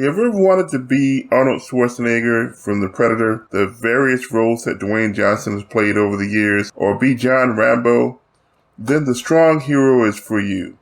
You ever wanted to be Arnold Schwarzenegger from The Predator, the various roles that Dwayne Johnson has played over the years, or be John Rambo? Then the Strong Hero is for you.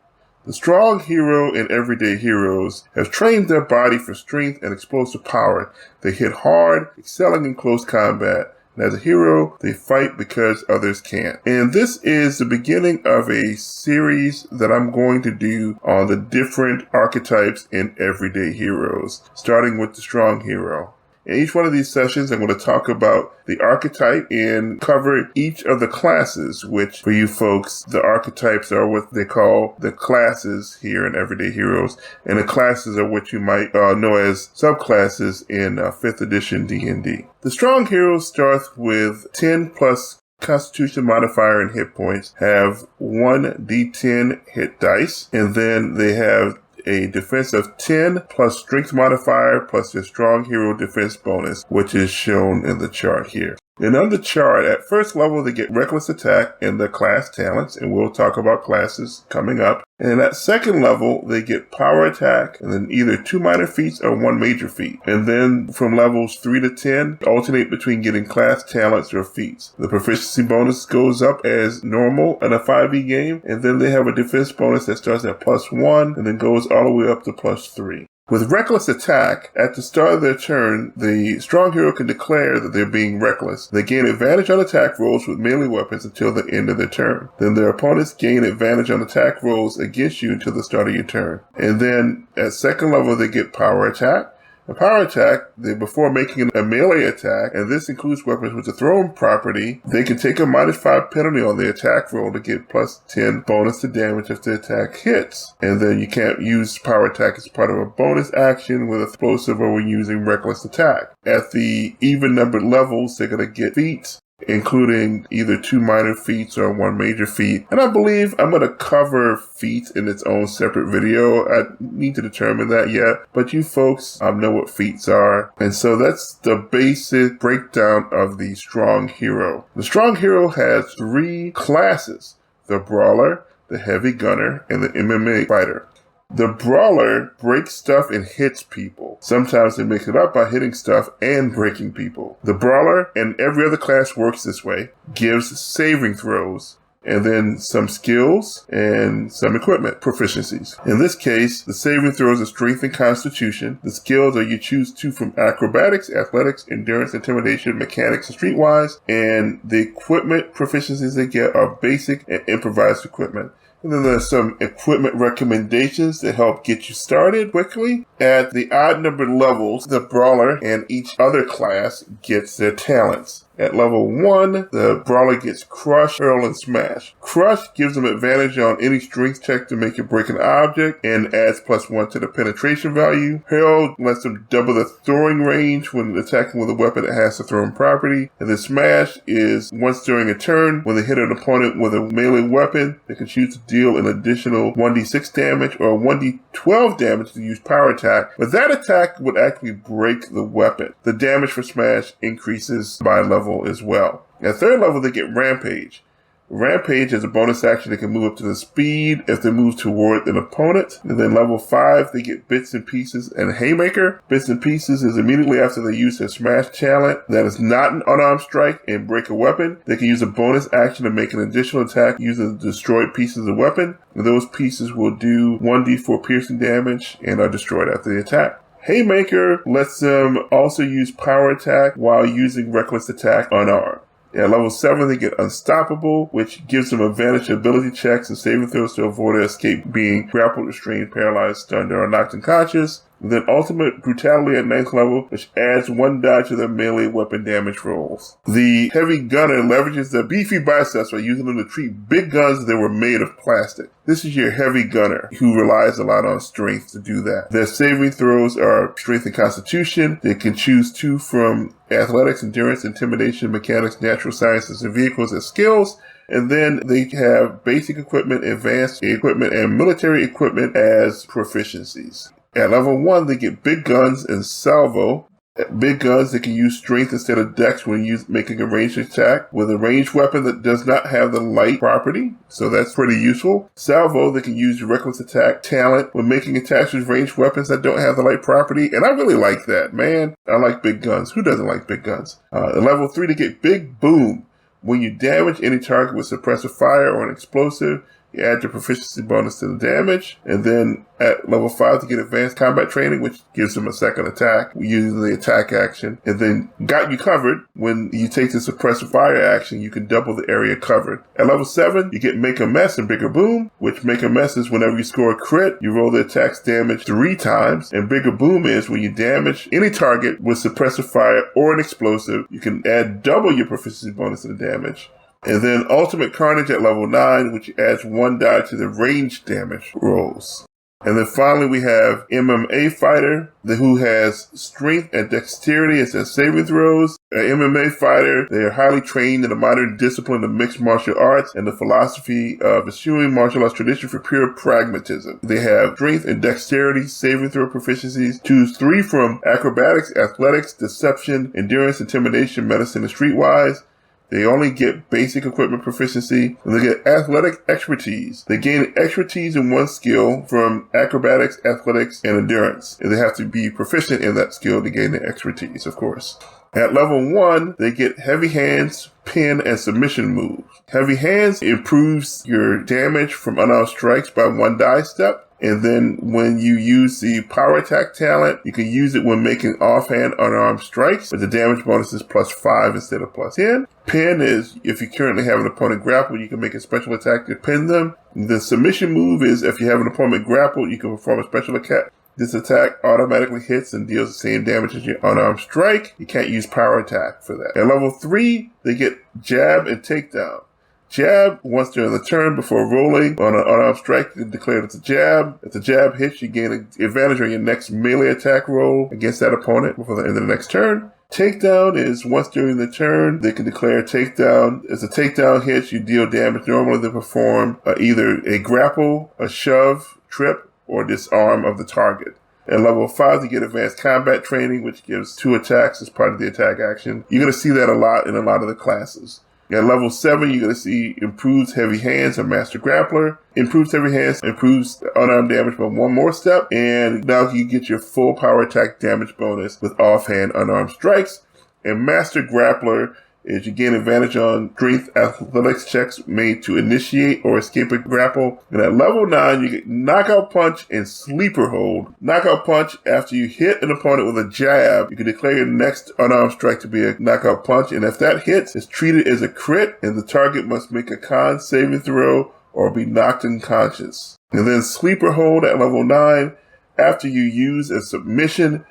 The strong hero and everyday heroes have trained their body for strength and explosive power. They hit hard, excelling in close combat. And as a hero, they fight because others can't. And this is the beginning of a series that I'm going to do on the different archetypes in everyday heroes, starting with the strong hero. In each one of these sessions, I'm going to talk about the archetype and cover each of the classes, which for you folks, the archetypes are what they call the classes here in Everyday Heroes, and the classes are what you might know as subclasses in 5th edition D&D. The strong heroes start with 10 plus Constitution modifier and hit points, have 1d10 hit dice, and then they have a defense of 10 plus strength modifier plus their strong hero defense bonus, which is shown in the chart here. And on the chart, at first level, they get reckless attack and the class talents, and we'll talk about classes coming up. And at second level, they get power attack, and then either 2 minor feats or 1 major feat. And then from levels 3 to 10, alternate between getting class talents or feats. The proficiency bonus goes up as normal in a 5e game, and then they have a defense bonus that starts at +1 and then goes all the way up to +3. With reckless attack, at the start of their turn, the strong hero can declare that they're being reckless. They gain advantage on attack rolls with melee weapons until the end of their turn. Then their opponents gain advantage on attack rolls against you until the start of your turn. And then at second level, they get power attack. A power attack, before making a melee attack, and this includes weapons with the thrown property, they can take a -5 penalty on the attack roll to get +10 bonus to damage if the attack hits. And then you can't use power attack as part of a bonus action with explosive or when using reckless attack. At the even numbered levels, they're going to get feats, including either 2 minor feats or 1 major feat. And I believe I'm going to cover feats in its own separate video. I need to determine that yet, but you folks know what feats are. And so that's the basic breakdown of the strong hero. The strong hero has 3 classes: the brawler, the heavy gunner, and the MMA fighter. The brawler breaks stuff and hits people. Sometimes they mix it up by hitting stuff and breaking people. The brawler, and every other class works this way, gives saving throws, and then some skills and some equipment proficiencies. In this case, the saving throws are strength and constitution. The skills are you choose 2 from acrobatics, athletics, endurance, intimidation, mechanics, and streetwise. And the equipment proficiencies they get are basic and improvised equipment. And then there's some equipment recommendations to help get you started quickly. At the odd numbered levels, the brawler and each other class gets their talents. At level 1, the brawler gets Crush, Hurl, and Smash. Crush gives them advantage on any strength check to make it break an object and adds +1 to the penetration value. Hurl lets them double the throwing range when attacking with a weapon that has the thrown property. And then Smash is once during a turn, when they hit an opponent with a melee weapon, they can choose to deal an additional 1d6 damage or 1d12 damage to use power attack. But that attack would actually break the weapon. The damage for Smash increases by level as well. At third level, they get Rampage. Rampage is a bonus action that can move up to the speed if they move toward an opponent. And then level 5, they get Bits and Pieces and Haymaker. Bits and Pieces is immediately after they use their Smash talent that is not an unarmed strike and break a weapon. They can use a bonus action to make an additional attack using the destroyed pieces of the weapon. And those pieces will do 1d4 piercing damage and are destroyed after the attack. Haymaker lets them also use power attack while using reckless attack unarmed. At level 7, they get Unstoppable, which gives them advantage ability checks and saving throws to avoid or escape being grappled, restrained, paralyzed, stunned, or knocked unconscious. And then Ultimate Brutality at 9th level, which adds 1 die to their melee weapon damage rolls. The Heavy Gunner leverages their beefy biceps by using them to treat big guns that were made of plastic. This is your Heavy Gunner, who relies a lot on strength to do that. Their saving throws are strength and constitution. They can choose 2 from athletics, endurance, intimidation, mechanics, natural sciences, and vehicles as skills. And then they have basic equipment, advanced equipment, and military equipment as proficiencies. At level 1, they get Big Guns and Salvo. Big guns that can use strength instead of dex when making a ranged attack with a ranged weapon that does not have the light property, so that's pretty useful. Salvo that can use reckless attack talent when making attacks with ranged weapons that don't have the light property, and I really like that, man. I like big guns. Who doesn't like big guns? Level 3 to get Big Boom. When you damage any target with suppressive fire or an explosive, you add your proficiency bonus to the damage. And then at level 5 to get advanced combat training, which gives him a second attack using the attack action. And then got you covered. When you take the suppressive fire action, you can double the area covered. At level 7, you get Make a Mess and Bigger Boom, which Make a Mess is whenever you score a crit, you roll the attack's damage 3 times. And Bigger Boom is when you damage any target with suppressive fire or an explosive, you can add double your proficiency bonus to the damage. And then Ultimate Carnage at level 9, which adds 1 die to the range damage rolls. And then finally we have MMA Fighter, who has strength and dexterity as their saving throws. An MMA fighter, they are highly trained in the modern discipline of mixed martial arts and the philosophy of eschewing martial arts tradition for pure pragmatism. They have strength and dexterity, saving throw proficiencies. Choose 3 from acrobatics, athletics, deception, endurance, intimidation, medicine, and streetwise. They only get basic equipment proficiency, and they get athletic expertise. They gain expertise in 1 skill from acrobatics, athletics, and endurance. And they have to be proficient in that skill to gain the expertise, of course. At level 1, they get Heavy Hands, Pin, and Submission moves. Heavy Hands improves your damage from unarmed strikes by 1 die step. And then when you use the power attack talent, you can use it when making offhand unarmed strikes, but the damage bonus is +5 instead of +10. Pin is if you currently have an opponent grappled, you can make a special attack to pin them. The submission move is if you have an opponent grappled, you can perform a special attack. This attack automatically hits and deals the same damage as your unarmed strike. You can't use power attack for that. At level 3, they get Jab and Takedown. Jab, once during the turn before rolling on an unarmed strike, you declare it's a jab. If the jab hits, you gain an advantage on your next melee attack roll against that opponent before the end of the next turn. Takedown is once during the turn, they can declare a takedown. As a takedown hits, you deal damage. Normally they perform either a grapple, a shove, trip, or disarm of the target. At level 5, you get advanced combat training, which gives 2 attacks as part of the attack action. You're going to see that a lot in a lot of the classes. At level 7, you're going to see Improved Heavy Hands or Master Grappler. Improved Heavy Hands improves unarmed damage by 1 more step. And now you get your full power attack damage bonus with offhand unarmed strikes. And Master Grappler is you gain advantage on strength athletics checks made to initiate or escape a grapple. And at level 9, you get Knockout Punch and Sleeper Hold. Knockout Punch, after you hit an opponent with a jab, you can declare your next unarmed strike to be a knockout punch. And if that hits, it's treated as a crit, and the target must make a con saving throw or be knocked unconscious. And then Sleeper Hold at level 9, after you use a submission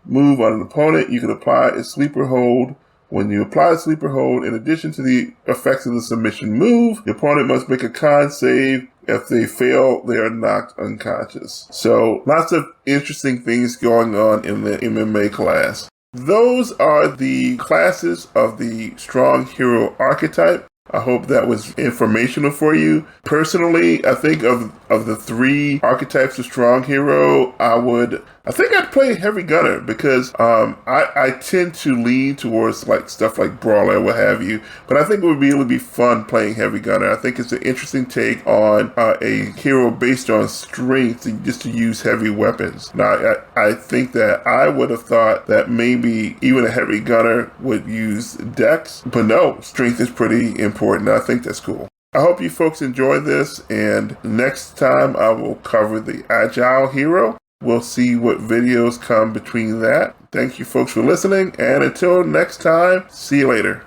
move on an opponent, you can apply a Sleeper Hold. When you apply a Sleeper Hold, in addition to the effects of the submission move, the opponent must make a con save. If they fail, they are knocked unconscious. So lots of interesting things going on in the MMA class. Those are the classes of the Strong Hero archetype. I hope that was informational for you. Personally, I think of the 3 archetypes of Strong Hero, I think I'd play Heavy Gunner because I tend to lean towards like stuff like Brawler, what have you. But I think it would really be fun playing Heavy Gunner. I think it's an interesting take on a hero based on strength just to use heavy weapons. Now, I think that I would have thought that maybe even a Heavy Gunner would use Dex. But no, strength is pretty important. I think that's cool. I hope you folks enjoy this, and next time I will cover the Agile Hero. We'll see what videos come between that. Thank you folks for listening, and until next time, see you later.